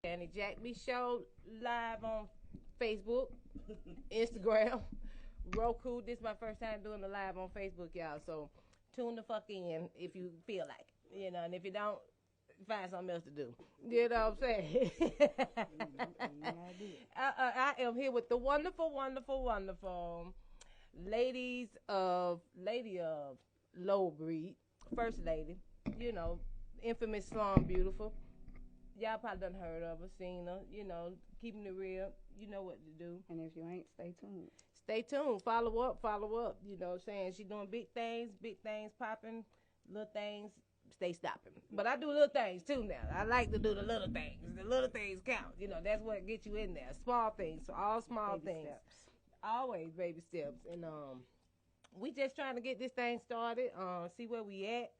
Danny Jack B Show live on Facebook, Instagram, Roku. This is my first time doing the live on Facebook, y'all. So tune the fuck in if you feel like it, and if you don't, find something else to do. You know what I'm saying? I am here with the wonderful, wonderful, wonderful lady of low breed, first lady, infamous Slum Beautiful. Y'all probably done heard of her, seen her, keeping it real. You know what to do. And if you ain't, stay tuned. Stay tuned. Follow up. You know what I'm saying? She doing big things popping, little things, stay stopping. But I do little things too now. I like to do the little things. The little things count. That's what gets you in there. Small things. So all small baby things. Steps. Always baby steps. And we just trying to get this thing started, see where we at.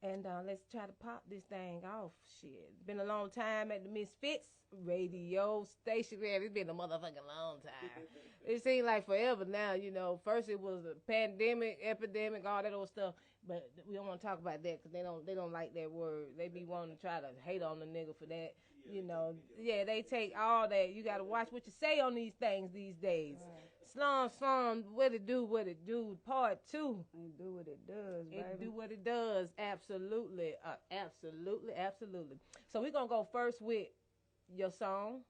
And let's try to pop this thing off. Shit. Been a long time at the Misfits radio station. Man, it's been a motherfucking long time. It seems like forever now, First it was a pandemic, epidemic, all that old stuff. But we don't want to talk about that because they don't like that word. They be wanting to try to hate on the nigga for that. Yeah, they take all that. You got to watch what you say on these things these days. Right. Slum, what it do, part 2. It do what it does, baby. It do what it does, absolutely. Absolutely. So we're going to go first with your song.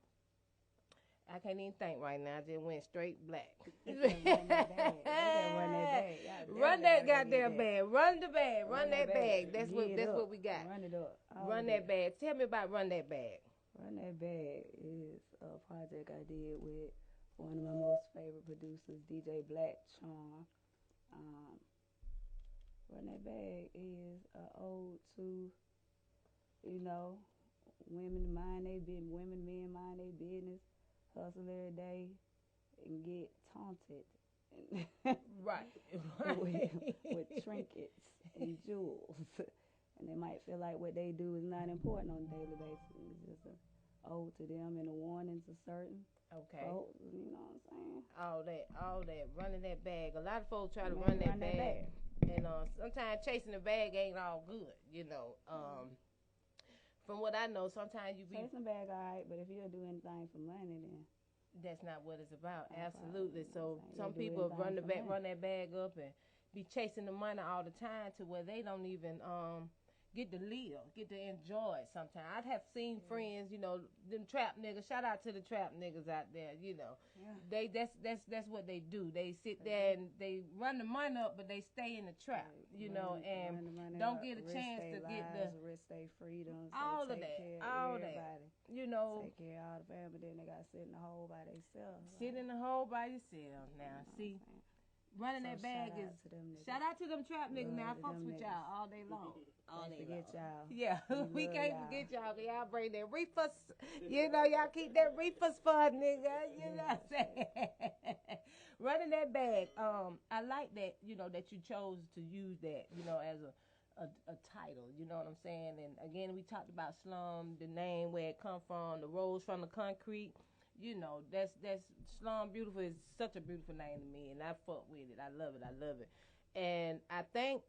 I can't even think right now. I just went straight black. Run that bag. Run that goddamn bag. Run the bag. Run that bag. That's what we got. Run it up. Run that bag. Tell me about Run That Bag. Run That Bag is a project I did with one of my most favorite producers, DJ Black Charm. Run That Bag is an ode to, women men mind their business, hustle every day, and get taunted. Right. with trinkets and jewels. And they might feel like what they do is not important on a daily basis. It's just an ode to them and a warning to certain folks, you know what I'm saying? All that, running that bag. A lot of folks try to run that bag. And sometimes chasing the bag ain't all good, From what I know, sometimes you be... Chasing the bag all right, but if you'll do anything for money, then... That's not what it's about. Absolutely. So some people run that bag up and be chasing the money all the time to where they don't even get to live, get to enjoy it sometimes. I'd have seen friends, them trap niggas. Shout out to the trap niggas out there, Yeah. That's what they do. They sit there and they run the money up, but they stay in the trap, and don't get a chance to get the risk their freedoms, all of that, all that. Take care of all the family, then they got to sit in the hole by themselves. Sit in the hole by yourself. Now, see. Running that bag is shout out to them trap niggas. Now I fucks with y'all all day long. All day long. Y'all. Yeah, we can't forget y'all. Y'all bring that reefers. Y'all keep that reefers for a nigga. You know what I'm saying? Running that bag. I like that. That you chose to use that. As a title. You know what I'm saying? And again, we talked about Slum, the name, where it come from, the rose from the concrete. That's Slum Beautiful is such a beautiful name to me, and I fuck with it. I love it. And I think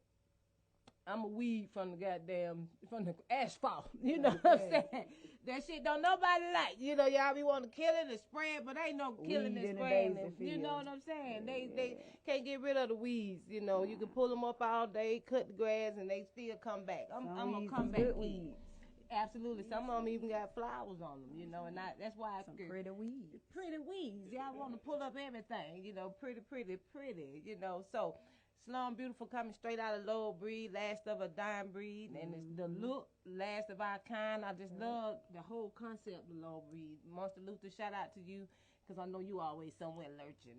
I'm a weed from the asphalt. You know what I'm saying? That shit don't nobody like. Y'all be wanting to kill it and spray it, but ain't no killing and spraying it. You know what I'm saying? They can't get rid of the weeds. You can pull them up all day, cut the grass, and they still come back. I'm a comeback weed. Absolutely. Some of them even got flowers on them, and that's why some pretty weeds. Pretty weeds. Y'all want to pull up everything, pretty. So Slum Beautiful coming straight out of low breed, last of a dying breed, and it's the look, last of our kind. I just love the whole concept of low breed. Monster Luther, shout out to you. Because I know you always somewhere lurching,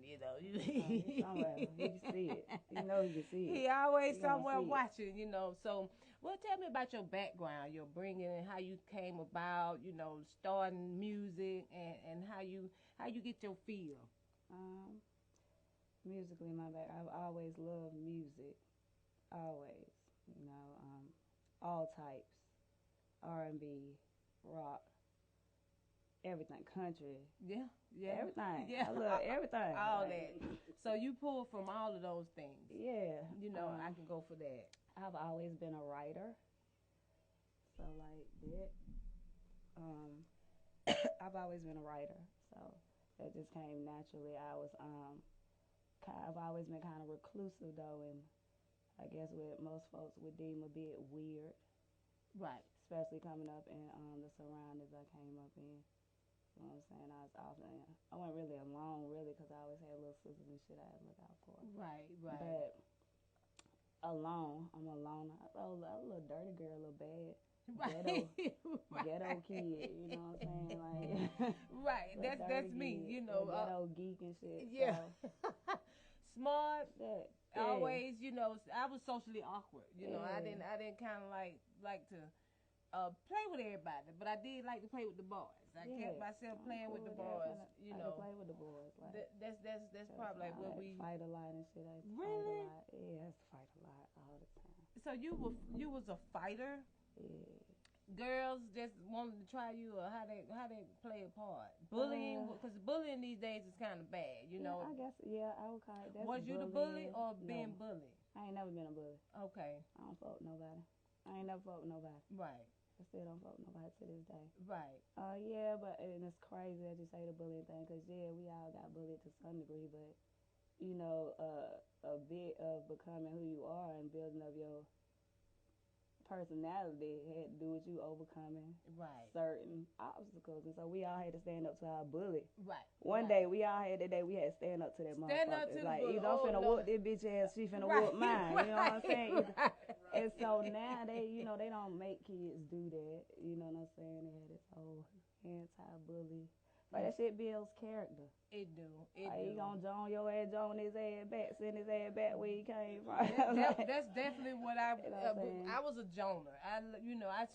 somewhere. He can see it. He can see it. He always somewhere watching, So, tell me about your background, your bringing, and how you came about, starting music, and how you get your feel. Musically, I've always loved music, always. All types, R&B, rock. Everything, country. Yeah. Everything. Yeah. I love everything. All that. So you pull from all of those things. Yeah. I can go for that. I've always been a writer. So like that. I've always been a writer, so that just came naturally. I've always been kind of reclusive though, and I guess what most folks would deem a bit weird, Right. especially coming up in the surroundings I came up in. You know what I'm saying? I wasn't really alone, really, because I always had little sisters and shit I had to look out for. Right, right. But alone, I'm alone. I'm a little dirty girl, a little bad. Right. Ghetto kid, you know what I'm saying? Like, right, that's me, you know. Ghetto geek and shit. Yeah. So. Smart. Yeah. Always, you know, I was socially awkward. You know, I didn't kind of like to play with everybody, but I did like to play with the boys. I kept myself playing with the boys. You know, play with the boys. Like, that's probably like what we fight a lot and shit. I used to really. Fight a lot. Yeah, I used to fight a lot all the time. So you was a fighter. Yeah. Girls just wanted to try you, or how they play a part. Bullying, because bullying these days is kind of bad, you know. I guess, I would call it. That's was you the bully or being bullied? I ain't never been a bully. Okay. I don't fuck with nobody. I ain't never fuck with nobody. Right. I still don't fuck with nobody to this day. Right. Yeah, but and it's crazy that you say the bullying thing, because we all got bullied to some degree, but you know, a bit of becoming who you are and building up your personality had to do with you overcoming certain obstacles, and so we all had to stand up to our bully. Right. One day we all had that day we had to stand up to that motherfucker. Stand up to like, the bully. Either I'm finna whoop this bitch ass, she finna whoop mine. You know what I'm saying? And so now they don't make kids do that. You know what I'm saying? They had this whole anti-bully. Like, that shit builds character. It do. He gonna join your ass, join his ass back, send his ass back where he came from. That's definitely what I was a joner. I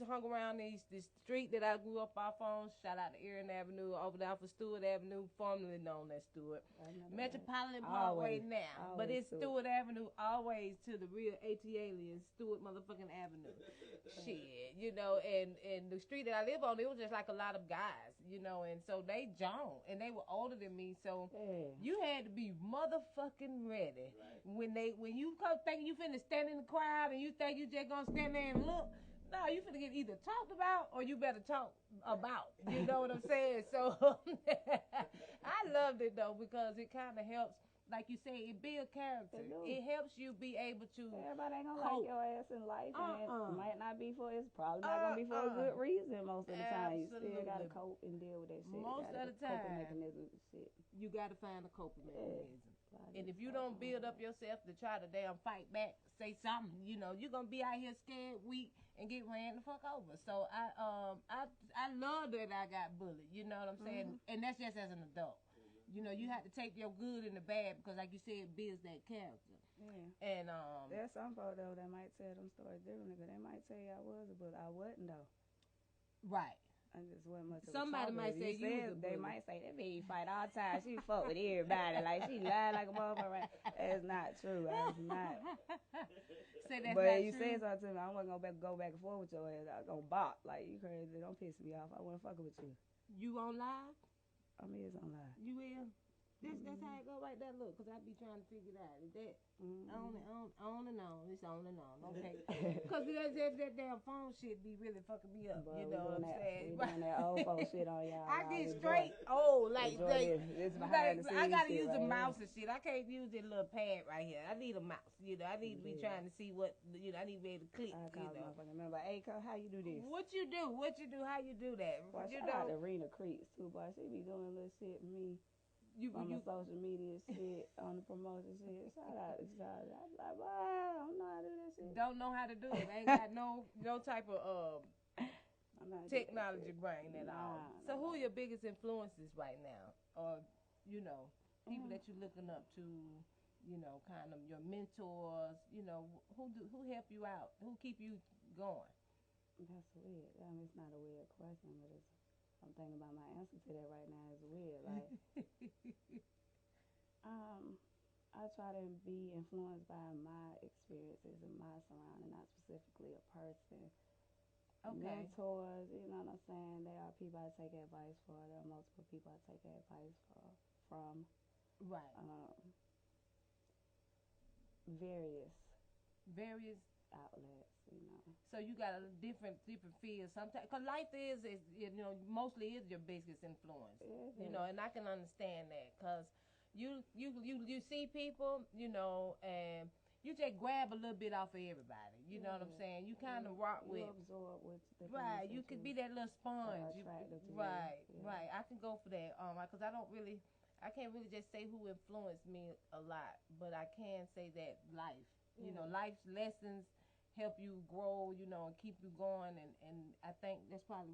hung around this street that I grew up off on. Shout out to Erin Avenue, over there for Stewart Avenue, formerly known as Stewart. Metropolitan Parkway now, but it's Stewart Avenue always to the real AT-aliens, Stewart motherfucking Avenue. Shit, you know, and the street that I live on, it was just like a lot of guys, you know, and so they joned, and they were older than me, so you had to be motherfucking ready. Right. When you come thinking you finna stand in the crowd and you think you just gonna stand there and look, no, you finna get either talked about or you better talk about. You know what I'm saying? So I loved it though, because it kind of helps. Like you say, it builds character. It helps you be able to. Everybody ain't gonna like your ass in life, and it might not be for. It's probably not gonna be for a good reason most of the time. You still gotta cope and deal with that shit. Most of the time, coping mechanisms and shit. You gotta find a coping mechanism. And if you don't build up yourself to try to damn fight back, say something, you know, you're gonna be out here scared, weak, and get ran the fuck over. So I love that I got bullied. You know what I'm saying? And that's just as an adult. You know, you have to take your good and the bad, because, like you said, it builds that character. Yeah. And there's some folks though that might tell them stories differently, because they might tell you I was a bully. I wasn't though. Right. I just wasn't much of a Somebody talker. might say you was a bully. They might say that bitch fight all the time. She fuck with everybody. Like, she lied like a motherfucker. That's not true. That's not. Say that's but not you true. Said something to me, I wasn't gonna go back and forth with your ass. I was gonna bop. Like, you crazy. Don't piss me off. I wasn't fucking with you. You on live? I'm is on live. You will? That's how it go right there. Look, because I be trying to figure it out. Is that on and on? It's on and on. Okay. Because that damn phone shit be really fucking me up. But you know what I'm saying? We doing that old phone shit on y'all. I get straight old. Like, this behind the scenes I got to use right a mouse and shit. I can't use this little pad right here. I need a mouse. You know, I need to be trying to see what, you know, I need to be able to click. I call motherfucking remember, hey, how you do this? What you do? How you do that? Well, shout out to Rena Creeks, too, boy. She be doing little shit for me. On the social media shit, on the promotion shit. Shout out. I'm like, wow, I don't know how to do that shit. Don't know how to do it. Ain't got no type of technology brain at all. So who are your biggest influences right now? Or, you know, people that you're looking up to, you know, kind of your mentors, you know, who help you out? Who keep you going? That's weird. I mean, it's not a weird question, but I'm thinking about my answer to that right now. It's weird. Like, I try to be influenced by my experiences and my surrounding, not specifically a person. Okay. Mentors, you know what I'm saying? There are people I take advice for. There are multiple people I take advice from. Right. Various outlets, you know. So you got a different fields sometimes, cause life is mostly is your biggest influence, and I can understand that, cause you see people, and you just grab a little bit off of everybody, you know what I'm saying? You kind of rock with, absorb with the right? You could be that little sponge, right, yeah. right. I can go for that, cause I can't really just say who influenced me a lot, but I can say that life, life's lessons help you grow, and keep you going, and I think that's probably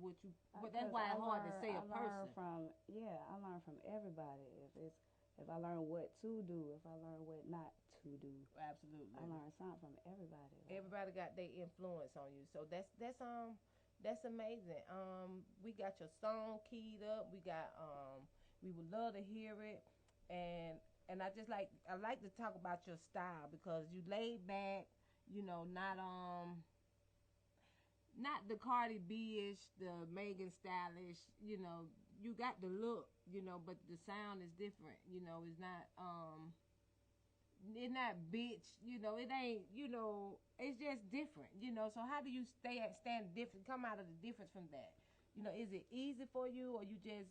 but that's why it's hard to say a person. I learn from everybody. If I learn what to do, if I learn what not to do. Absolutely. I learn something from everybody. Everybody got their influence on you. So that's amazing. We got your song keyed up. We would love to hear it. And I like to talk about your style because you laid back, not the Cardi B-ish, the Megan stylish, you got the look, but the sound is different, it's not bitch, it ain't, it's just different, so how do you stand different, come out of the difference from that? Is it easy for you or you just,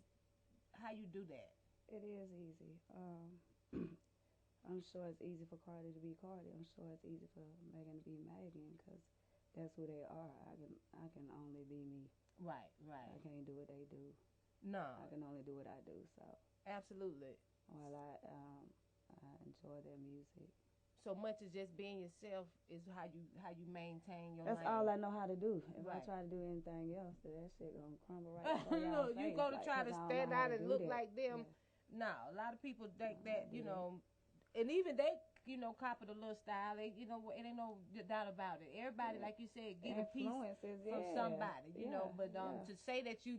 how you do that? It is easy. I'm sure it's easy for Cardi to be Cardi. I'm sure it's easy for Megan to be Megan because that's who they are. I can only be me. Right. I can't do what they do. No. I can only do what I do. So. Absolutely. While I enjoy their music. So much as just being yourself is how you maintain your. That's lane. all I know how to do. If I try to do anything else, that shit gonna crumble right before y'all Look, you go to try to stand out and look like them. Yeah. No, a lot of people think that and even they copy the little style. It ain't no doubt about it. Everybody, like you said, get a piece from somebody, But to say that you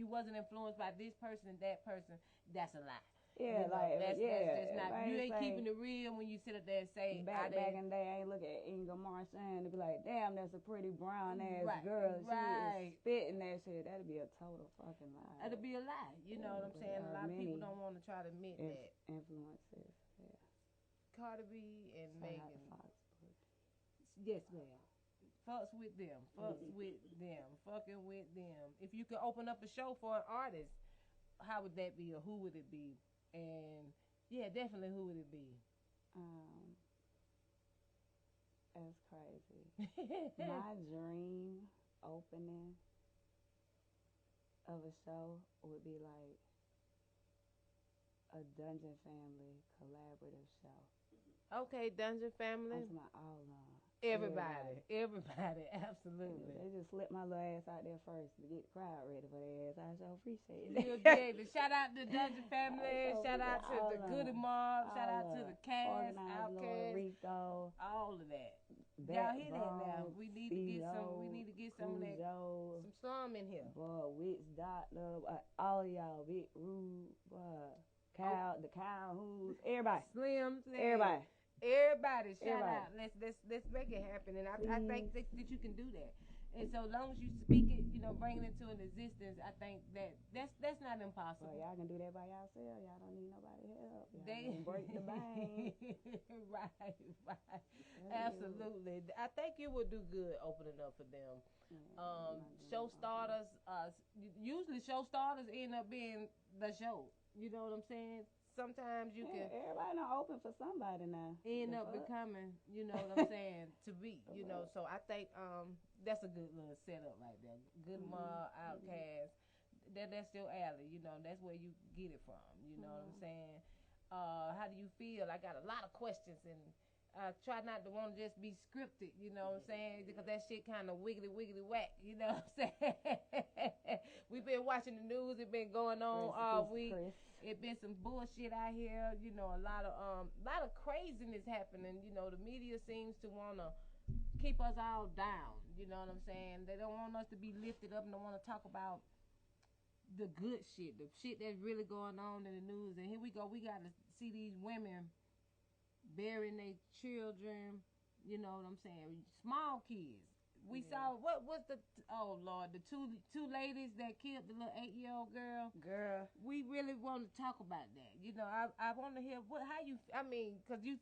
wasn't influenced by this person and that person, that's a lie. Yeah, that's not. You ain't keeping it real when you sit up there and say. Back in the day, I ain't look at Inga Marchand and be like, damn, that's a pretty brown ass girl. She is spitting that shit. That'd be a total fucking lie. That'd be a lie. You know what I'm saying? A lot of people don't want to try to admit that. Influences. Yeah. Cardi B and Megan. Yes, ma'am. Fucks with them. Fucking with them. If you could open up a show for an artist, how would that be or who would it be? And yeah, definitely who would it be? That's crazy. My dream opening of a show would be like a Dungeon Family collaborative show. Okay, Dungeon Family. That's my all-on. Everybody, absolutely. They just slipped my little ass out there first to get the crowd ready for their ass. I so appreciate it. Shout out to Dungeon Family. Shout out to the Goody Mob. Shout out to the cast, Outcast, Rico, all of that. Y'all hear that now? We need to get some. We need to get some of that. Some slum in here. Boy, Witch Doctor, all of y'all, Big Rude, the Calhouns, everybody, Slim, everybody. Everybody, shout out. Let's make it happen. And I think that you can do that. And so long as you speak it, bring it into an existence, I think that's not impossible. Well, y'all can do that by yourself. Y'all don't need nobody help. Y'all can break the bank. Right. Absolutely. I think you would do good opening up for them. Show starters, usually show starters end up being the show. You know what I'm saying? Sometimes you can. Everybody not open for somebody now. End up becoming, you know what I'm saying, to be, So I think that's a good little setup right there. Good Ma, Outcast. That's your alley, That's where you get it from. You know what I'm saying? How do you feel? I got a lot of questions and I try not to want to just be scripted, you know what I'm saying? Because that shit kind of wiggly whack, you know what I'm saying? We've been watching the news. It's been going on all week. It's been some bullshit out here, a lot of craziness happening. The media seems to want to keep us all down, you know what I'm saying? They don't want us to be lifted up and don't want to talk about the good shit, the shit that's really going on in the news. And here we go. We got to see these women burying their children, you know what I'm saying? Small kids, We saw what was the oh Lord, the two ladies that killed the little 8-year-old girl. We really want to talk about that. You know, I want to hear how you. I mean, cause you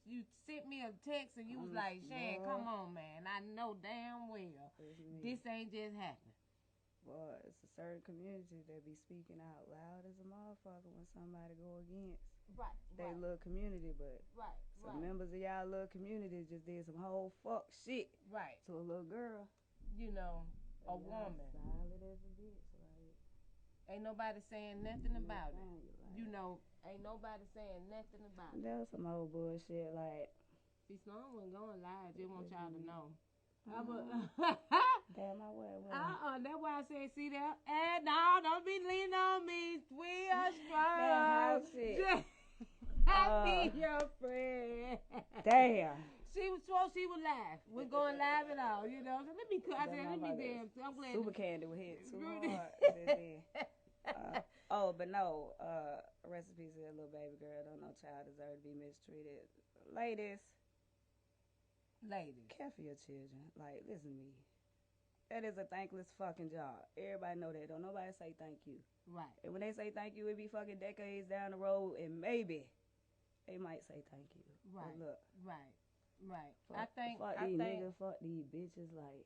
sent me a text and you was like, Shan, come on, man. I know damn well this ain't just happening. Boy, it's a certain community that be speaking out loud as a motherfucker when somebody go against they little community, but some members of y'all little community just did some whole fuck shit to a little girl. You know, a woman. Solid as a bitch, like. Ain't nobody saying nothing about it. You know, ain't nobody saying nothing about it. That was some old bullshit, like. See, Slum wasn't going live. Just want y'all to know. Damn, I was. That's why I said, see that? And no, don't be leaning on me. We are strong. I be your friend. Damn. She was supposed she would laugh. We're going live at all, you know. So let me damn. I'm glad. Super Candy would hit too hard. But no. Recipes of a little baby girl. Don't no child deserve to be mistreated. Ladies, care for your children. Like, listen to me. That is a thankless fucking job. Everybody know that. Don't nobody say thank you. Right. And when they say thank you, it be fucking decades down the road, and maybe they might say thank you. Right. But look. Right. Fuck these niggas, fuck these bitches. Like,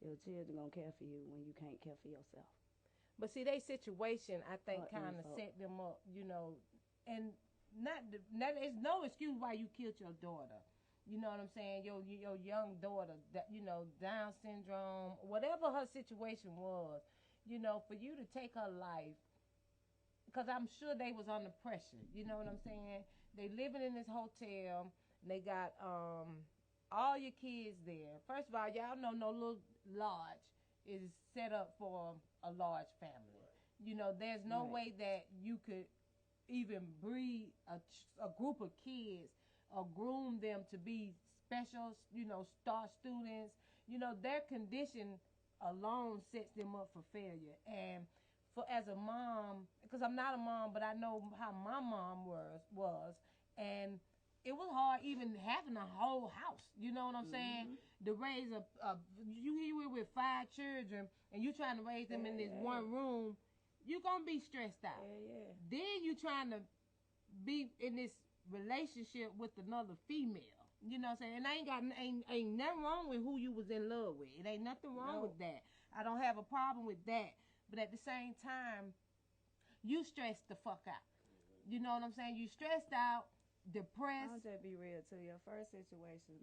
your children gonna care for you when you can't care for yourself. But see, they situation, I think, kind of set them up, you know, and it's no excuse why you killed your daughter. You know what I'm saying? Your young daughter, you know, Down syndrome, whatever her situation was, you know, for you to take her life, because I'm sure they was under pressure. You know what I'm saying? They living in this hotel. They got all your kids there. First of all, y'all know no little lodge is set up for a large family. You know, there's no way that you could even breed a group of kids or groom them to be special, you know, star students. You know, their condition alone sets them up for failure. And as a mom, because I'm not a mom, but I know how my mom was, and it was hard even having a whole house. You know what I'm saying? To raise you with 5 children and you trying to raise them in this one room, you're going to be stressed out. Then you trying to be in this relationship with another female. You know what I'm saying? And ain't nothing wrong with who you was in love with. It ain't nothing wrong with that. I don't have a problem with that. But at the same time, you stressed the fuck out. You know what I'm saying? You stressed out, depressed. I'll just be real to you. The first situation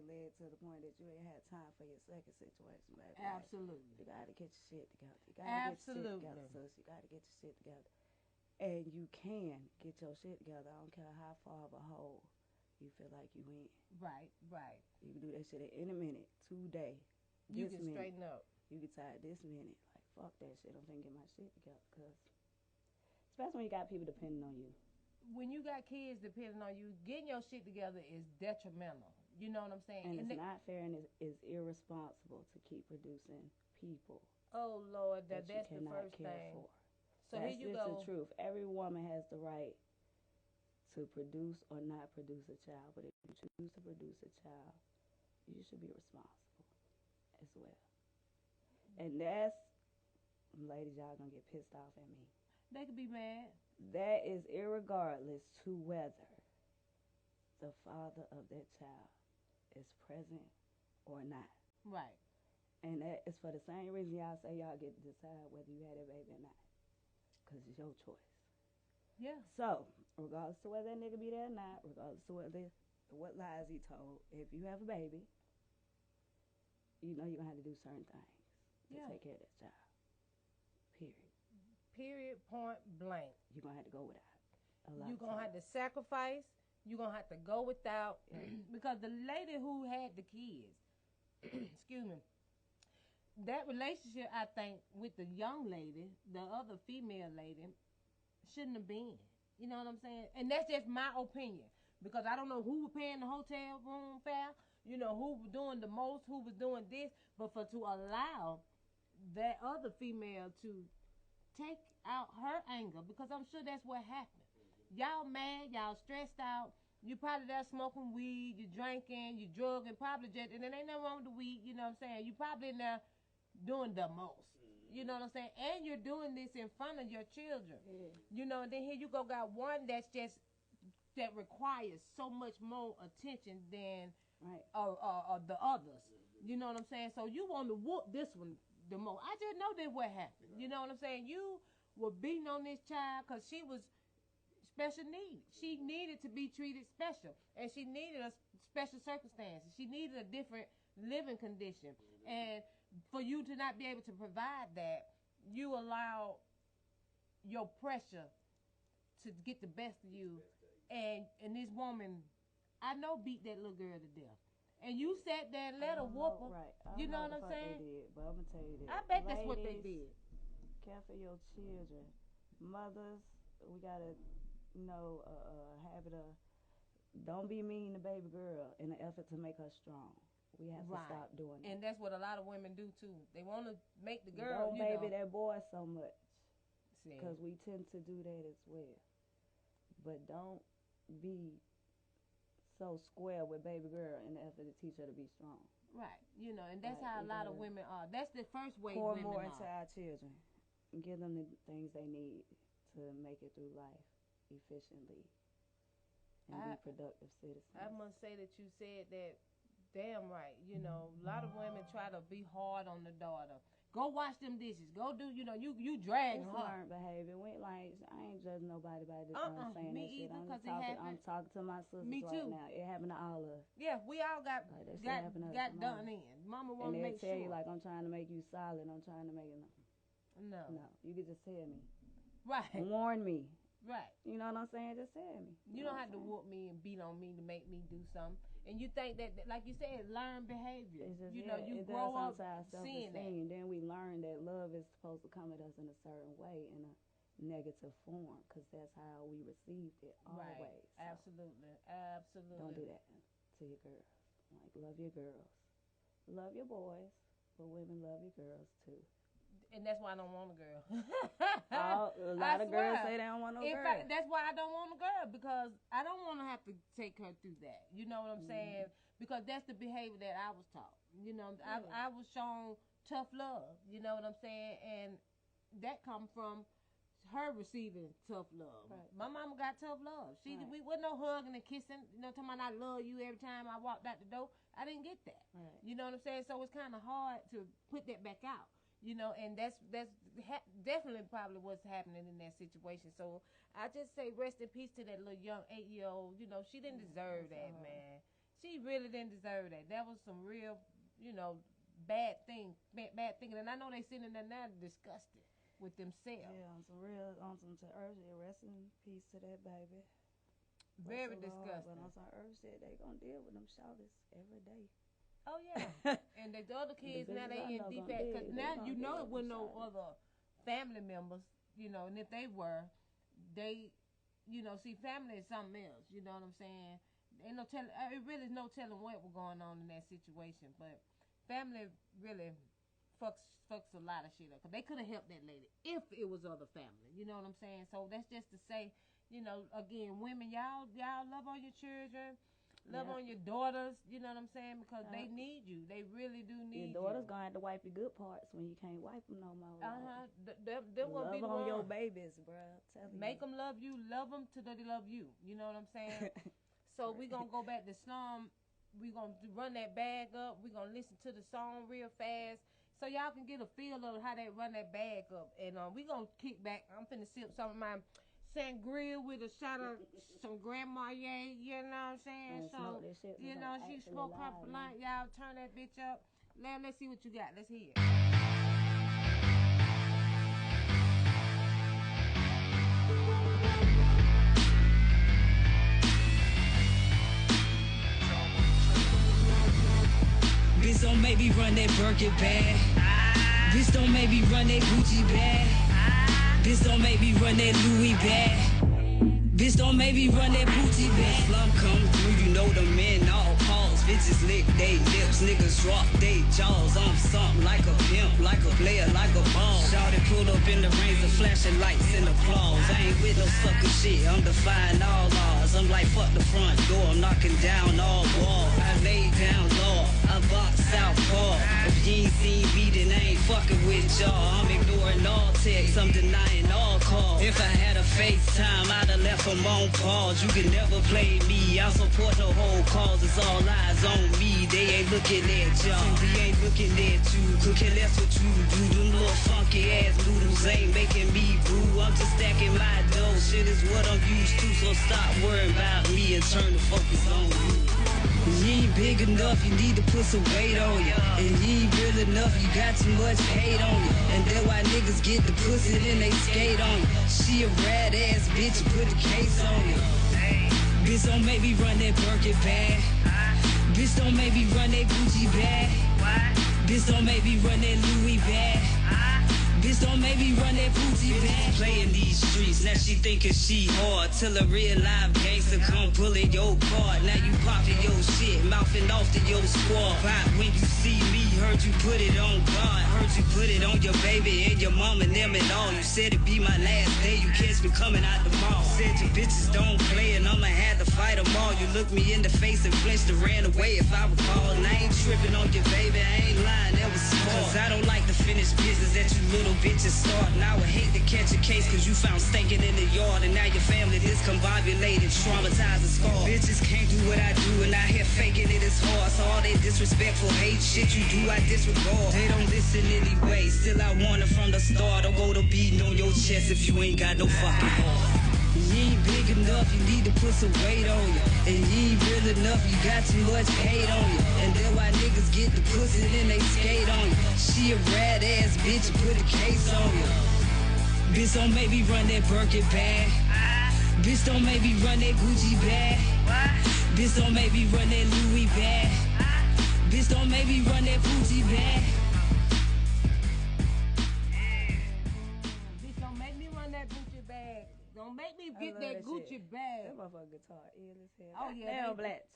led to the point that you ain't had time for your second situation, baby. Absolutely. Like, you gotta get your shit together. You gotta get your shit together, sis. You gotta get your shit together. And you can get your shit together. I don't care how far of a hole you feel like you in. Right. You can do that shit at any minute, today. You can straighten up. You can tired this minute. Like, fuck that shit. I'm finna get my shit together. Cause especially when you got people depending on you. When you got kids depending on you, getting your shit together is detrimental. You know what I'm saying? And it's not fair and it's irresponsible to keep producing people. Oh, Lord, that's the first care thing. For. So here you go. That's the truth. Every woman has the right to produce or not produce a child. But if you choose to produce a child, you should be responsible as well. And that's, ladies, y'all gonna get pissed off at me. They could be mad. That is irregardless to whether the father of that child is present or not. Right. And that is for the same reason y'all say y'all get to decide whether you had a baby or not. Because it's your choice. Yeah. So, regardless to whether that nigga be there or not, regardless to what lies he told, if you have a baby, you know you're going to have to do certain things to take care of that child. Period, point blank. You're going to have to go without. You're going to have to sacrifice. You're going to have to go without. Because the lady who had the kids, excuse me, that relationship, I think, with the young lady, the other female lady, shouldn't have been. You know what I'm saying? And that's just my opinion. Because I don't know who was paying the hotel room fare, you know, who was doing the most, who was doing this. But to allow that other female to take out her anger, because I'm sure that's what happened. Y'all mad, y'all stressed out, You probably there smoking weed, you drinking, you drugging, probably just, and there ain't nothing wrong with the weed, you know what I'm saying? You probably in there doing the most. You know what I'm saying? And you're doing this in front of your children. You know, and then here you go got one that's just that requires so much more attention than the others. You know what I'm saying? So you want to whoop this one the most. I just know that what happened. You know what I'm saying? You were beating on this child because she was special needs. She needed to be treated special, and she needed a special circumstances. She needed a different living condition, and for you to not be able to provide that, you allow your pressure to get the best of you, and this woman, I know, beat that little girl to death. And you sat there and let her whoop her. Right. You know what I'm saying? They did, but I'm gonna tell you this. I bet that's what they did. Care for your children, mothers. We gotta, habit of don't be mean to baby girl in an effort to make her strong. We have to stop doing it. And that's what a lot of women do too. They want to make the girl. Don't baby that boy so much, because we tend to do that as well. But don't be so square with baby girl in the effort to teach her to be strong. Right. And that's how a lot of women are. That's the first way pour women more are. into our children. Give them the things they need to make it through life efficiently and be productive citizens. I must say that you said that damn right. A lot of women try to be hard on the daughter. Go wash them dishes. Go do, you drag her. It's learned behavior. I ain't judging nobody by this saying that shit. I'm talking to my sisters right now. It happened to all of us. Yeah, we all got done in. Mama want to make sure. And they tell you, like, I'm trying to make you solid. I'm trying to make it. No. You can just tell me. Right. Warn me. Right. You know what I'm saying? Just tell me. You don't have to whoop me and beat on me to make me do something. And you think that, like you said, learn behavior. You grow up seeing that. And then we learn that love is supposed to come at us in a certain way, in a negative form, because that's how we received it always. Right. So absolutely. Don't do that to your girls. Like, love your girls. Love your boys, but women love your girls too. And that's why I don't want a girl. A lot of girls say they don't want no girl. That's why I don't want a girl, because I don't want to have to take her through that. You know what I'm saying? Because that's the behavior that I was taught. I was shown tough love. You know what I'm saying? And that come from her receiving tough love. Right. My mama got tough love. We wasn't no hugging and kissing. Talking about I love you every time I walked out the door. I didn't get that. Right. You know what I'm saying? So it's kind of hard to put that back out. And that's definitely probably what's happening in that situation. So I just say rest in peace to that little young 8-year-old. She didn't deserve that, man. She really didn't deserve that. That was some real, bad thinking. And I know they sitting there now disgusted with themselves. Yeah, on some to Urge, rest in peace to that baby. Very disgusting. But on some Urge said they gonna deal with them shouters every day. Oh, yeah. And the other kids, now they in defect. Because now it wasn't no other family members, and if they were, they, see, family is something else. You know what I'm saying? Ain't no telling, it really is no telling what was going on in that situation. But family really fucks a lot of shit up. Because they could have helped that lady if it was other family. You know what I'm saying? So that's just to say, again, women, y'all love on your children. Love on your daughters, you know what I'm saying? Because they need you. They really do need you. Your daughter's going to have to wipe your good parts when you can't wipe them no more. They will be the on your babies, bro. Make them love you. Love them till they love you. You know what I'm saying? So we're going to go back to Slum. We're going to run that bag up. We're going to listen to the song real fast so y'all can get a feel of how they run that bag up. And we're going to kick back. I'm finna sip some of my sangria with a shot of some Grand Marnier, you know what I'm saying? So, she smoked her blunt. Y'all turn that bitch up. Let's see what you got. Let's hear it. Bitch, don't make me run that Birkin bag. Bitch, don't make me run that Gucci bag. Bitch, don't make me run that Louis bag. Bitch, don't make me run that booty bag. Slum come through, the men all pause. bitches lick they lips, niggas drop they jaws. I'm something like a pimp, like a player, like a ball. Shawty pulled up in the Razor, flashing lights and applause. I ain't with no sucker shit, I'm defying all laws. I'm like fuck the front door, I'm knocking down all walls. I lay down law, I box southpaw. If you ain't seen me, then I ain't fucking with y'all. I'm ignoring all texts, I'm denying all calls. If I had a FaceTime, I'd have left them on pause. You can never play me, I support the whole cause. It's all eyes on me, they ain't looking at y'all. We ain't looking at you, cooking less what you do. Them little funky ass noodles ain't making me brew. I'm just stacking my dough, shit is what I'm used to. So stop worrying about me and turn the focus on you. You ain't big enough, you need to put some weight on you. And you ain't real enough, you got too much hate on you. And that's why niggas get the pussy, then they skate on you. She a rad ass bitch, put the case on you. Bitch, don't make me run that Birkin bag. Bitch, don't make me run that Gucci bag. Bitch, don't make me run that Louis bag. Bitch, don't make me run that booty bag. Playing these streets, now she thinking she hard. Till a real live gangster come pulling your card. Now you popping your shit, mouthing off to your squad. But when you see me, heard you put it on God. Heard you put it on your baby and your mom and them and all. You said it be my last day, you catch me coming out the mall. Said your bitches don't play and I'ma have to fight them all. You looked me in the face and flinched and ran away if I recall. And I ain't tripping on your baby, I ain't lying, that was smart. Cause I don't like the finished business that you little bitches start. And I would hate to catch a case cause you found stinking in the yard. And now your family discombobulated, traumatized and scarred. Bitches can't do what I do and out here faking it is hard. So all that disrespectful hate shit you do I disregard. They don't listen anyway, still I want it from the start. Don't go to beating on your chest if you ain't got no fucking heart. You ain't big enough, you need to put some weight on you. And you ain't real enough, you got too much hate on you. And that's why niggas get the pussy, then they skate on you. She a rad ass bitch, put a case on you. Bitch, don't make me run that Birkin bag. Bitch, don't make me run that Gucci bag. Bitch, don't make me run that Louis bag. Bitch, don't make me run that booty bag. Bitch, don't make me run that Gucci bag. Don't make me get that Gucci bag. That motherfucker guitar ill as hell. Oh yeah, damn Black.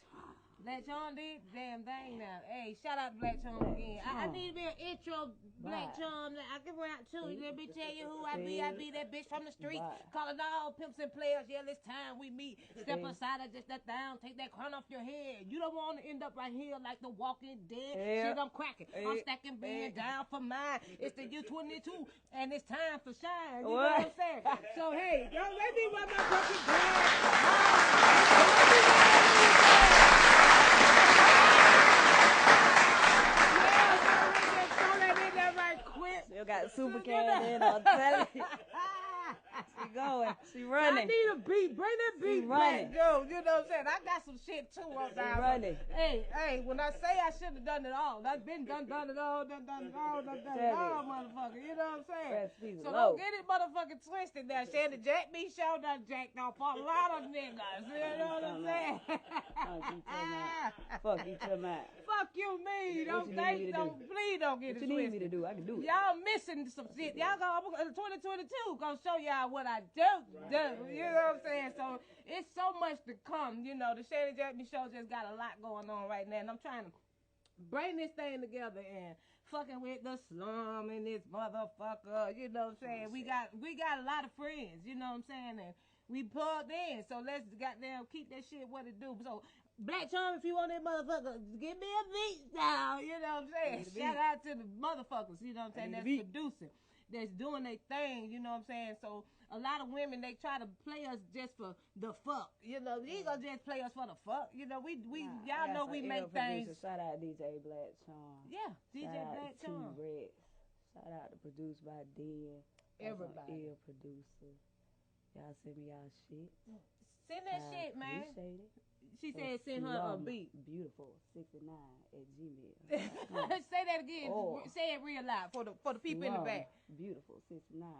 Black Charm did damn thing now. Hey, shout out to Black Charm again. I need to be an intro Black Charm. I can rap too. Let me tell you who I be. I be that bitch from the streets, calling all pimps and players. Yeah, this time we meet. Step aside, I just let down, take that crown off your head. You don't want to end up right here like the Walking Dead. Shit, I'm cracking. I'm stacking being down for mine. It's the U22 and it's time for shine. You know what I'm saying? So hey, don't let me run my fucking Still got super cannon on telly. She going. She running. I need a beat. Bring that beat back, dude. You know what I'm saying? I got some shit too on that. Running. Hey, when I say I should have done it all, I've been done it all, motherfucker. You know what I'm saying? So don't get it motherfucking twisted now. Shannon Jack me show done jacked off a lot of niggas. You know what I'm saying? Fuck you to my. Fuck you, me. Please don't get it twisted. What you need me to do? I can do it. Y'all missing some shit. Y'all go 2022 gonna show y'all what I do. You know what I'm saying? So it's so much to come. You know, the Shannon Jack show just got a lot going on right now, and I'm trying to bring this thing together and fucking with the slum and this motherfucker. You know what I'm saying? We got a lot of friends. You know what I'm saying? And we plugged in. So let's goddamn keep that shit what it do. So Black Charm, if you want that motherfucker, give me a beat now. You know what I'm saying? Shout out to the motherfuckers. You know what I'm saying? That's producing. That's doing their thing, you know what I'm saying? So a lot of women, they try to play us just for the fuck. You know, they gonna just play us for the fuck. You know, y'all know we make things. Shout out DJ Black Charm. Yeah, DJ Black Charm. Shout out to produced by Dan. Everybody. Ill producer. Y'all send me y'all shit. Send that shit, man. Appreciate it. She said send her a beat. Beautiful 69 at Gmail. Say that again. Say it real loud for the people in the back. Beautiful 69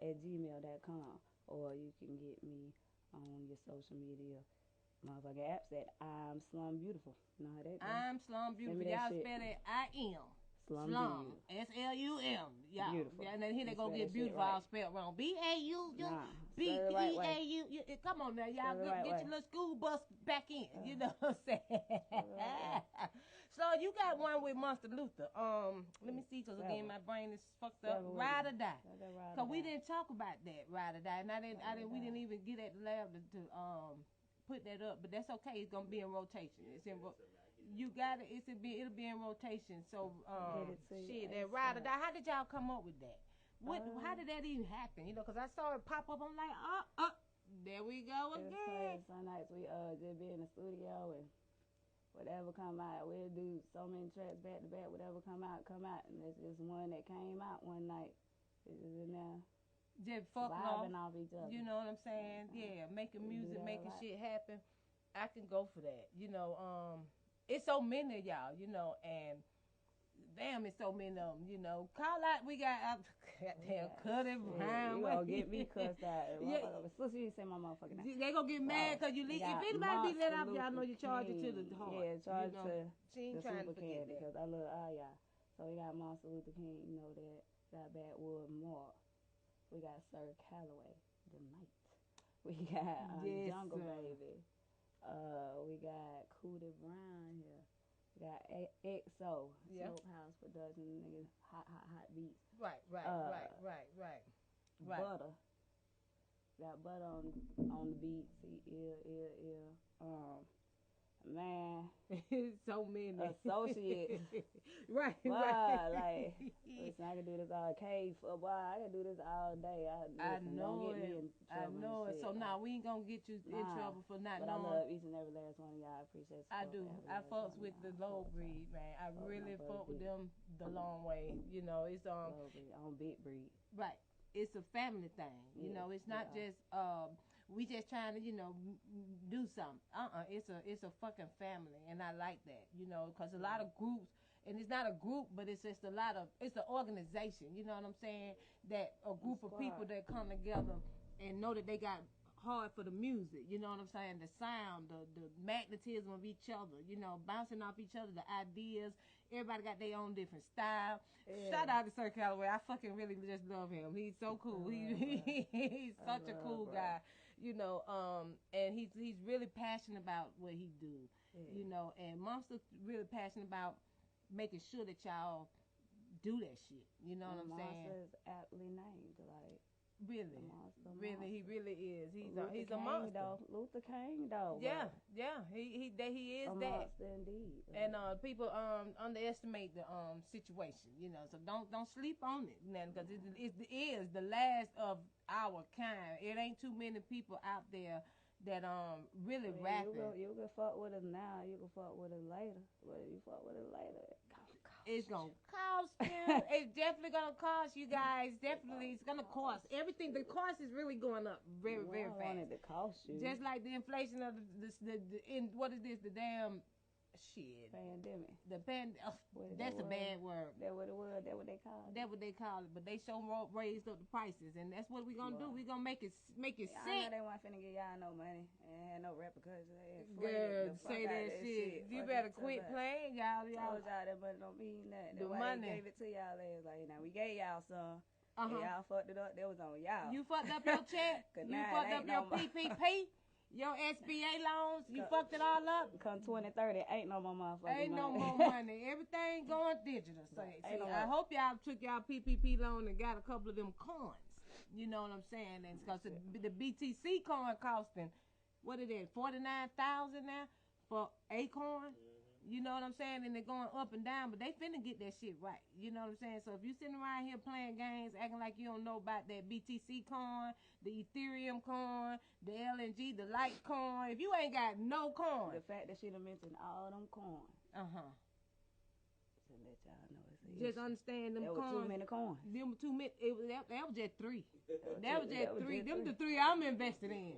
at gmail.com, or you can get me on your social media motherfucking apps at I'm Slum Beautiful. You know how that goes? I'm Slum Beautiful. Y'all spell it I am Slum. SLUM. Yeah. Beautiful. Yeah, and then here they go get beautiful all spelled wrong. BAU. Nah, BEAU. Come on now, y'all. Right Get your little school bus back in. You know what I'm saying? So you got one with Monster Luther. Let me see, because again my brain is fucked up. Ride or Die. Because we didn't talk about that, Ride or Die. And we didn't even get at the lab to put that up, but that's okay. It's gonna be in rotation. You got it. It'll be in rotation. So shit, that Ride or Die. How did y'all come up with that? How did that even happen? You know, because I saw it pop up. I'm like, there we go again. Some nights we just be in the studio and whatever come out, we'll do so many tracks back to back. Whatever come out, and there's just one that came out one night. It's just in there. Just fucking off each other. You know what I'm saying? Yeah, making music, making shit happen. I can go for that. You know, it's so many of y'all, you know, and damn, it's so many of them, you know. Call out, we got goddamn Cut It Brown. You gonna get me cussed out. Sister, you say my motherfucking name. They gonna get mad because you leave. If anybody be let out, y'all know you charge it to the heart. Yeah, charge you know? to she ain't the trying Super to forget Candy because I love all y'all. So we got Monster Luther King, you know that. Got Backwood Mark. We got Sir Calloway, The Night. We got Jungle Baby. We got Cootie Brown here. We got XO, Smokehouse Production, niggas, hot beats. Right. Butter. Got Butter on the beats. Man, so many associates. right. Like, listen, I can do this all cave for a while. I can do this all day. I know it. So now we ain't gonna get you in trouble for not knowing. I love each and every last one of y'all. I appreciate. I do. I fucks with the low breed, man. I really fuck with them the long way. You know, it's on big breed. Right. It's a family thing. You know, it's not just we just trying to, you know, do something. It's a fucking family, and I like that, you know, because a lot of groups, and it's not a group, but it's just it's an organization, you know what I'm saying, that a group of people that come together and know that they got hard for the music, you know what I'm saying, the sound, the magnetism of each other, you know, bouncing off each other, the ideas. Everybody got their own different style. Yeah. Shout out to Sir Calloway. I fucking really just love him. He's so cool. He's such a cool guy. You know, and he's really passionate about what he do, you know, and Monster's really passionate about making sure that y'all do that shit, you know what I'm saying? Monster's aptly named, like, really, Monster. He really is. He's a monster. Though. Luther King, though. Yeah, he is a that. Monster indeed. And people underestimate the situation, you know. So don't sleep on it, because it is the last of our kind. It ain't too many people out there that really rapping. You can fuck with us now. You can fuck with us later. But if you fuck with us later, it's gonna cost you. It's definitely gonna cost you guys. Definitely, it's gonna cost everything. The cost is really going up very fast. I wanted to cost you. Just like the inflation of what is this? The damn shit. Pandemic. That's a bad word. That what it was. That what they call it. That what they call it. But they raised up the prices, and that's what we gonna do. We gonna make it sick. I know they weren't finna give y'all no money and no repercussions. Girl, say that shit. You better quit playing, y'all. Told y'all that money don't mean nothing. The money gave it to y'all last. Like, now we gave y'all some. And y'all fucked it up. That was on y'all. You fucked up your check. You fucked up your PPP. Your SBA loans, you fucked it all up. Come 2030, ain't no more motherfucking money. No more money. Everything going digital. So, I hope y'all took y'all PPP loan and got a couple of them coins. You know what I'm saying? And because the BTC coin costing, what it is, $49,000 now for a coin. You know what I'm saying? And they're going up and down, but they finna get that shit right. You know what I'm saying? So if you sitting around here playing games, acting like you don't know about that BTC coin, the Ethereum coin, the LNG, the Litecoin, if you ain't got no coin. The fact that she done mentioned all them coins. To let y'all know it's just understand them coins. There were too many coins. Them too many. That was just three. That was just three. Them the three I'm invested in.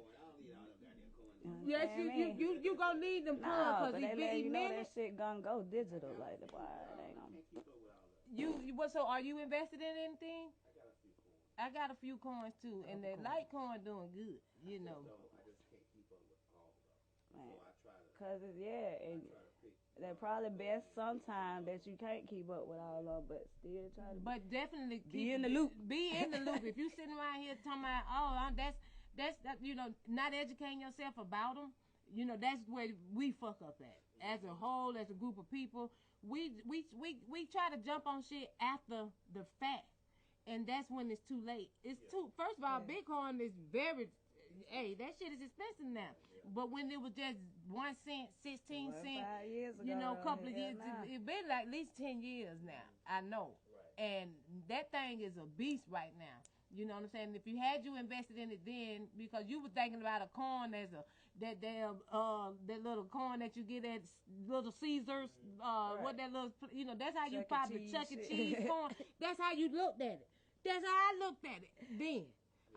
Yes, you gonna need them coins because you know that shit gonna go digital like the why it ain't gonna. So are you invested in anything? I got a few coins too, and the Litecoin doing good. You know. I just can't keep up with all of them. Man. So I try to. Cause and They're probably best sometimes that you can't keep up with all of them, but still try to. But definitely be in the loop. Be in the loop. If you sitting around here talking about, that's not educating yourself about them. That's where we fuck up at. As a whole, as a group of people, we try to jump on shit after the fact, and that's when it's too late. It's too. First of all, Bitcoin is very. Hey, that shit is expensive now. But when it was just 1 cent, 16 cents, 5 years ago, a couple of years, it's been like at least 10 years now. I know. And that thing is a beast right now. You know what I'm saying? If you invested in it then, because you were thinking about a coin as that little coin that you get at Little Caesars, what that little, that's how you probably Chuck E. Cheese coin. That's how you looked at it. That's how I looked at it then.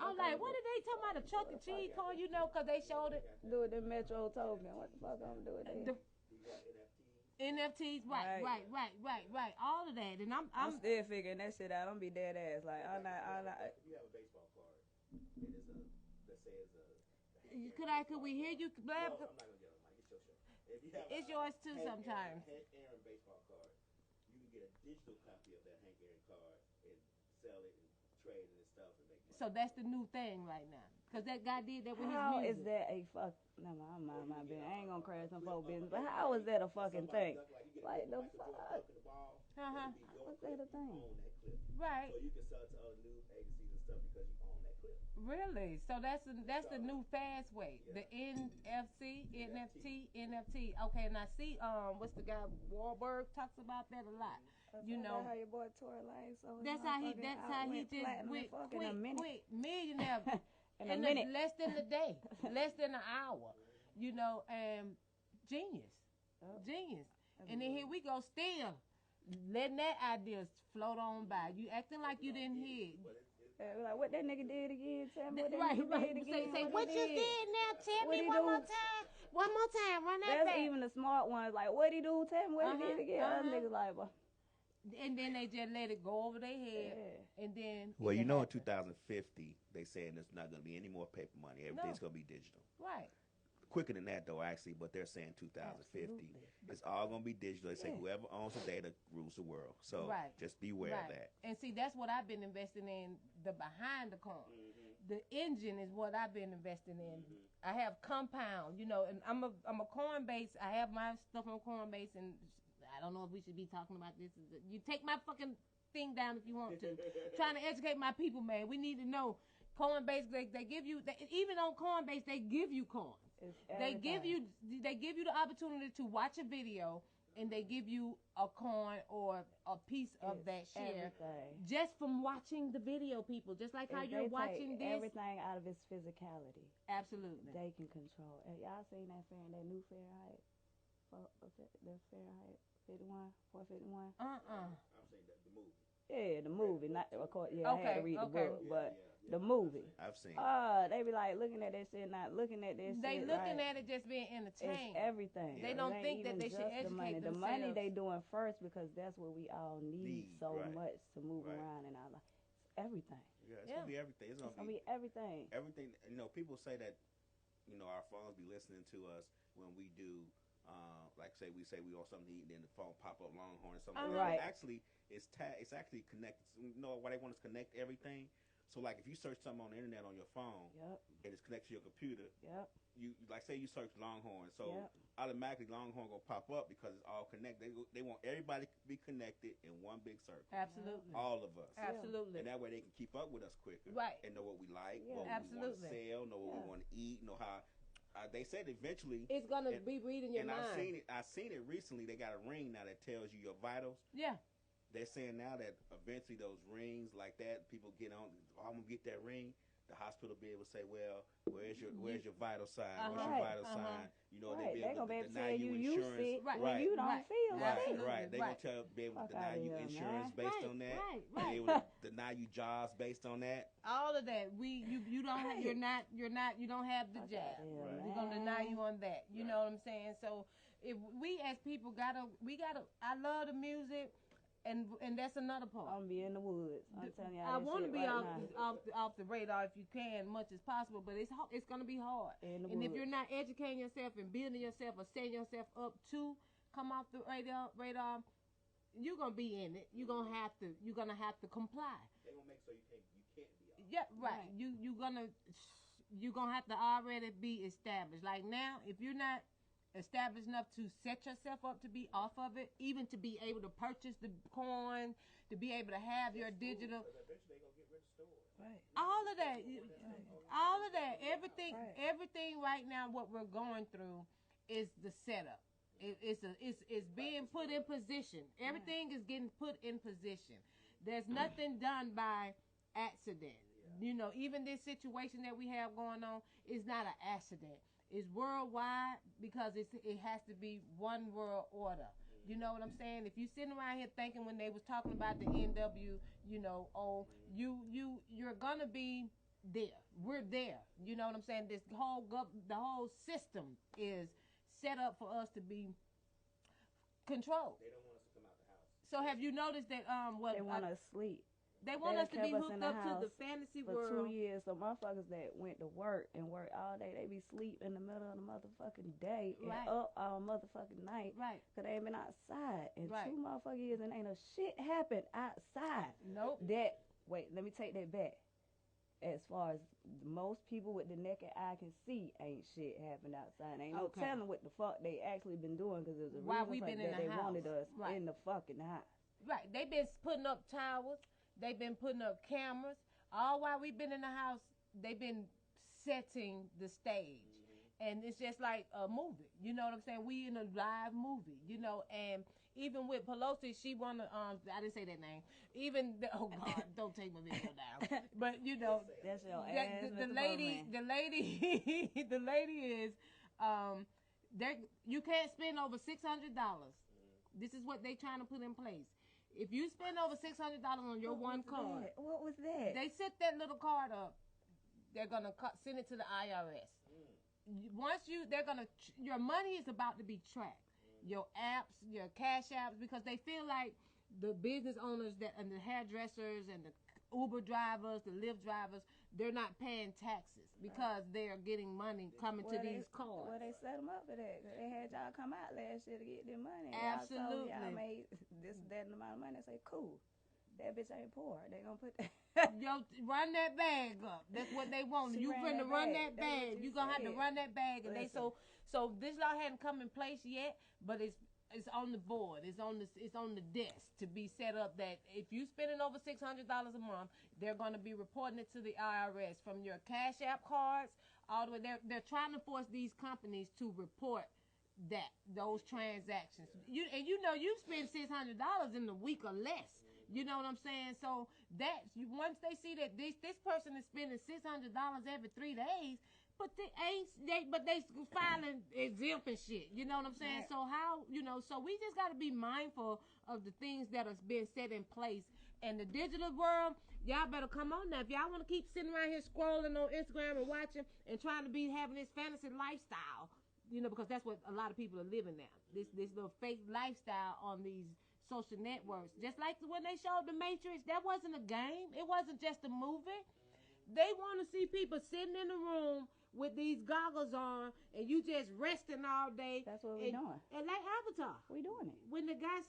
I was like, what did they talking about, a Chuck E. Cheese coin? Because they showed it. Do it in Metro token. What the fuck I'm gonna do with that? NFTs, right. All of that, and I'm still figuring that shit out. I'm be dead ass. Like I'm not. You have a baseball card, and it's let's say it's Could we hear you, Blab? No, I'm not gonna get on the mic. It's your show. If you have it's yours too sometimes. Hank Aaron baseball card, you can get a digital copy of that Hank Aaron card and sell it and trade it and stuff and make money. So that's the new thing right now. Because that guy did that with his How music. is that a fuck? No, I'm mind my business. I ain't gonna crash some folk business. But how is that a fucking thing? Like the fuck? What's that a thing? Right. So you can sell it to other news agencies and stuff because you own that clip. Really? So that's the new fast way. Yeah. The NFT. Okay, and I see what's the guy Wahlberg talks about that a lot. That's how your boy Tory Lanez. So that's how he just went quick millionaire in a minute. Less than a day, less than an hour. And genius. And then here we go still letting that idea float on by. You acting like you didn't hear it. Like what that nigga did again? Tell me what that nigga did again. Say what you did now? Tell me one more time. One more time. Run that back. That's even the smart ones. Like what he do? Tell me what he did again. Other niggas like, well. And then they just let it go over their head. Yeah. And then. Well, in 2050, they saying there's not going to be any more paper money. Everything's going to be digital. Right. Quicker than that, though, actually, but they're saying 2050. Absolutely. It's all going to be digital. They say whoever owns the data rules the world. So just beware of that. And see, that's what I've been investing in, the behind the car. The engine is what I've been investing in. I have Compound, and I'm a Coinbase. I have my stuff on Coinbase, and I don't know if we should be talking about this. You take my fucking thing down if you want to. Trying to educate my people, man. We need to know. Coinbase, they give you, even on Coinbase, they give you coins. They give you the opportunity to watch a video, and they give you a coin or a piece of that share just from watching the video, people. Just like how you're watching this. Everything out of its physicality. Absolutely. They can control. Y'all seen that new Fahrenheit? The Fahrenheit 451? I'm saying that the movie. Yeah, the movie. Not of course. Yeah, I had to read the book, but the movie. I've seen. They be like looking at that shit, not looking at this. They looking at it just being entertained. It's everything. They don't think that they should educate themselves. The money they doing first because that's what we all need so much to move around in our life. It's everything. Yeah, it's gonna be everything. It's gonna be everything. Everything. People say that, our phones be listening to us when we do. Like say we want something to eat, and then the phone pop up Longhorn or something. Right. Actually, it's actually connected. Why they want us to connect everything. So like if you search something on the internet on your phone, and it's connected to your computer, you like say you search Longhorn, so automatically Longhorn gonna pop up because it's all connected. They want everybody to be connected in one big circle. Absolutely. All of us. Absolutely. And that way they can keep up with us quicker. Right. And know what we like, what we want to sell, know what we want to eat, know how. They said eventually it's gonna be reading your mind. And I've seen it recently. They got a ring now that tells you your vitals. Yeah. They're saying now that eventually those rings like that, people get on. I'm gonna get that ring. The hospital be able to say, well, where's your vital sign? What's your vital sign? They're gonna be able to deny tell you insurance insurance. When you don't feel Right. They're gonna be able to deny you insurance based on that. Be able to deny you jobs based on that. All of that. You don't have, you don't have the job. We're gonna deny you on that. You know what I'm saying? So if we as people gotta I love the music. And that's another part. I'm gonna be in the woods. I'm telling y'all. I want to be off the radar if you can, much as possible. But it's gonna be hard. And if you're not educating yourself and building yourself or setting yourself up to come off the radar, you're gonna be in it. You're gonna have to comply. They're gonna make so you can't be off. Yeah, right. You're gonna have to already be established. Like now, if you're not established enough to set yourself up to be off of it, even to be able to purchase the coin, to be able to have your digital. Eventually, they're gonna get rid of stores. Right. All of that, everything right now, what we're going through is the setup. It's being put in position. Everything is getting put in position. There's nothing done by accident. You know, even this situation that we have going on is not an accident. It's worldwide because it has to be one world order. You know what I'm saying? If you sitting around here thinking when they was talking about the NW, you're gonna be there. We're there. You know what I'm saying? The whole system is set up for us to be controlled. They don't want us to come out the house. So have you noticed that they want us to sleep? They want us to be hooked up to the fantasy for world. 2 years. So motherfuckers that went to work and work all day, they be sleep in the middle of the motherfucking day and up all motherfucking night. Right. Because they ain't been outside in right. 2 motherfucking years and ain't no shit happened outside. Nope. Wait, let me take that back. As far as most people with the naked eye can see, ain't shit happened outside. Ain't no telling what the fuck they actually been doing because there's a reason that they wanted us in the fucking house. Right. They been putting up towers. They've been putting up cameras. All while we've been in the house, they've been setting the stage. And it's just like a movie. You know what I'm saying? We in a live movie, and even with Pelosi, she wanna I didn't say that name. Oh God, don't take my video down. But that's your ass. The lady is you can't spend over $600. This is what they trying to put in place. If you spend over $600 on your one card, what was that? They set that little card up. They're gonna send it to the IRS. Your money is about to be tracked. Your apps, your cash apps, because they feel like the business owners and the hairdressers and the Uber drivers, the Lyft drivers, they're not paying taxes because they are getting money coming to these cards. Well, they set them up for that. They had y'all come out last year to get their money. Absolutely. Y'all made that amount of money. They say, cool. That bitch ain't poor. They gonna put that. Yo, run that bag up. That's what they want. You finna run that bag. You gonna have to run that bag. And so this law hadn't come in place yet, but it's on the board. It's on the desk to be set up that if you spending over $600 a month, they're gonna be reporting it to the IRS from your Cash App cards all the way. They're trying to force these companies to report those transactions. You spend $600 in a week or less. You know what I'm saying? So once they see that this person is spending $600 every 3 days, but they filing exempt and shit. You know what I'm saying? Right. So we just got to be mindful of the things that are being set in place. And the digital world, y'all better come on now. If y'all want to keep sitting around here scrolling on Instagram and watching and trying to be having this fantasy lifestyle, because that's what a lot of people are living now. This little fake lifestyle on these social networks. Just like when they showed The Matrix, that wasn't a game. It wasn't just a movie. They want to see people sitting in the room with these goggles on and you just resting all day. That's what we're doing. And like Avatar. We doing it. When the guy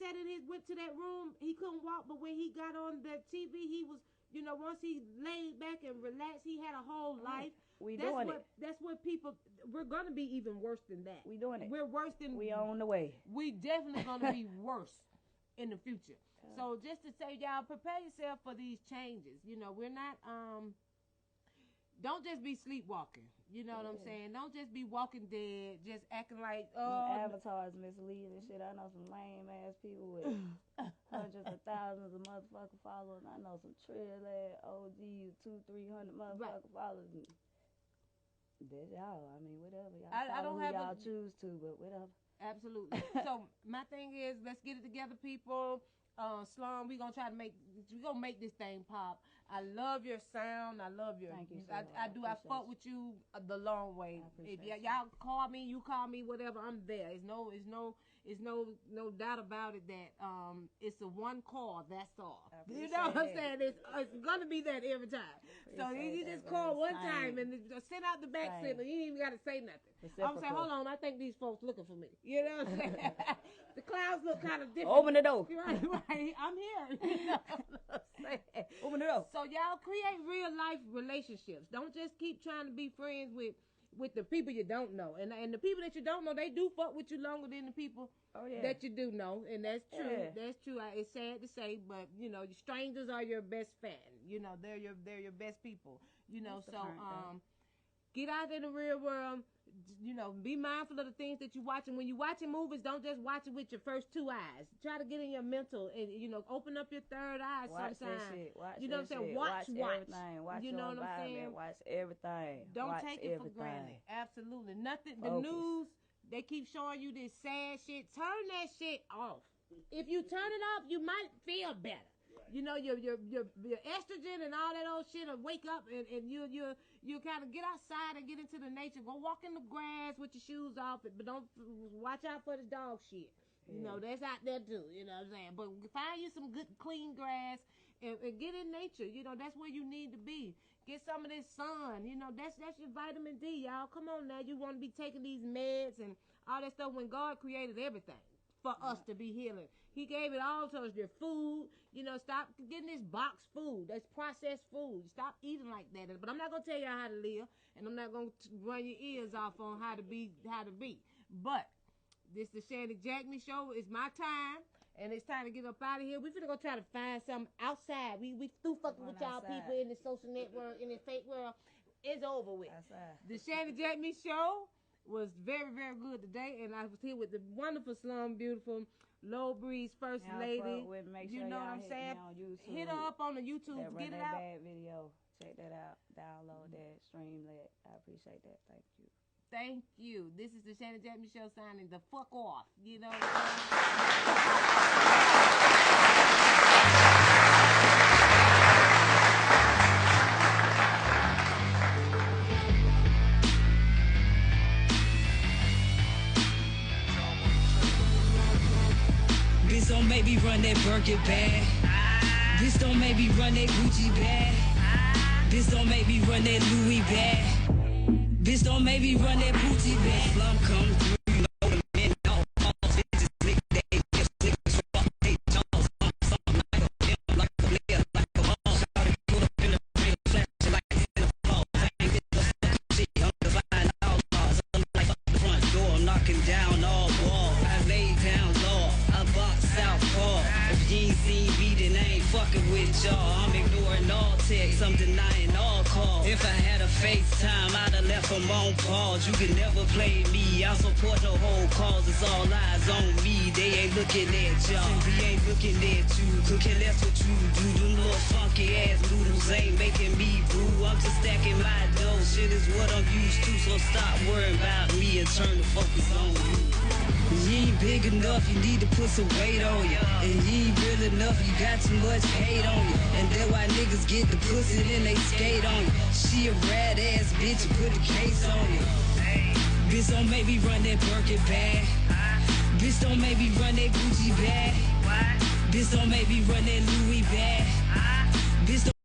went to that room, he couldn't walk, but when he got on the TV, he was, once he laid back and relaxed, he had a whole life. That's what people, we're going to be even worse than that. We doing it. We're worse than. We on the way. We definitely going to be worse in the future. So just to say, y'all, prepare yourself for these changes. We're not, don't just be sleepwalking. You know what I'm saying? Don't just be walking dead, just acting like, avatars misleading and shit. I know some lame ass people with hundreds of thousands of motherfucking followers. I know some trill ass OGs, 200-300 motherfucking followers. That's y'all. I mean, whatever. Y'all follow who y'all choose to, but whatever. Absolutely. So my thing is, let's get it together, people. Slum, we're gonna make this thing pop. I love your sound. I love your. Thank you. I do. I fuck with you the long way. If y'all call me, you call me, whatever. I'm there. It's no doubt about it that it's a one call. That's all. You know what I'm saying? It's gonna be that every time. So you just call one time and send out the back signal. You ain't even gotta say nothing. I'm saying, hold on. I think these folks looking for me. You know what I'm saying? The clouds look kind of different. Open the door. Right. I'm here. You know what I'm saying? Open the door. So y'all create real life relationships. Don't just keep trying to be friends with the people you don't know. And the people that you don't know, they do fuck with you longer than the people that you do know. And that's true. Yeah. That's true. It's sad to say, but you know, strangers are your best fan. You know, they're your best people. You know, so get out in the real world. You know, be mindful of the things that you're watching. When you're watching movies, don't just watch it with your first two eyes. Try to get in your mental and, you know, open up your third eye sometimes. You know what I'm saying? Watch everything. Watch you know what I'm saying? Watch everything. Don't take it for granted. Absolutely. Nothing. The news, they keep showing you this sad shit. Turn that shit off. If you turn it off, you might feel better. You know, your estrogen and all that old shit will wake up and you kind of get outside and get into the nature. Go walk in the grass with your shoes off, but don't watch out for the dog shit. You know, that's out there too. You know what I'm saying? But find you some good, clean grass and get in nature. You know, that's where you need to be. Get some of this sun. You know, that's your vitamin D, y'all. Come on now. You want to be taking these meds and all that stuff when God created everything for us to be healing. He gave it all to us. Your food, you know, stop getting this boxed food. That's processed food. Stop eating like that. But I'm not going to tell y'all how to live, and I'm not going to run your ears off on how to be. But this the Shannon Jackman Show. It's my time, and it's time to get up out of here. We're finna go try to find something outside. We through fucking with y'all people in the social network, in the fake world. It's over with. Outside. The Shannon Jackman Show was very, very good today, and I was here with the wonderful Slum Beautiful Low Breeze First Lady. You know what I'm saying? Hit her up on the YouTube. Get it out. Bad video. Check that out. Download that. Stream that. I appreciate that. Thank you. Thank you. This is the Shannon Jackman Show signing the fuck off. You know. Bitch, don't make me run that Birkin bag. Bitch, don't make me run that Gucci bag. Bitch, don't make me run that Louis bag. Bitch, don't make me run that Gucci bag. Slum come through, you know the men, all bitches lick they just niggas rock they jaws. Something like a pimp, like a player, like a ball. Shawty put up in the ring, flashing like it's in the fall. I ain't get no fucking shit, I'm divine outlaws. I'm like up the front door, I'm knocking down all walls. I lay down low, I box southpaw. If you ain't seen me, then I ain't fucking with y'all. I'm ignoring all texts, I'm denying all calls. If I had a FaceTime, I'd have left them on pause. You can never play me, I support the whole cause. It's all eyes on me, they ain't looking at y'all. We ain't looking at you, could care less what you do. Them little funky ass noodles ain't making me brew. I'm just stacking my dough, shit is what I'm used to. So stop worrying about me and turn the focus on you. You ain't big enough, you need to put some weight on you. And you ain't real enough, you got too much hate on you. And that's why niggas get the pussy, then they skate on you. She a rad ass bitch, you put the case on you. Bitch, don't make me run that Birkin bag. Bitch, don't make me run that Gucci bag. Bitch, don't make me run that Louis bag. Bitch, don't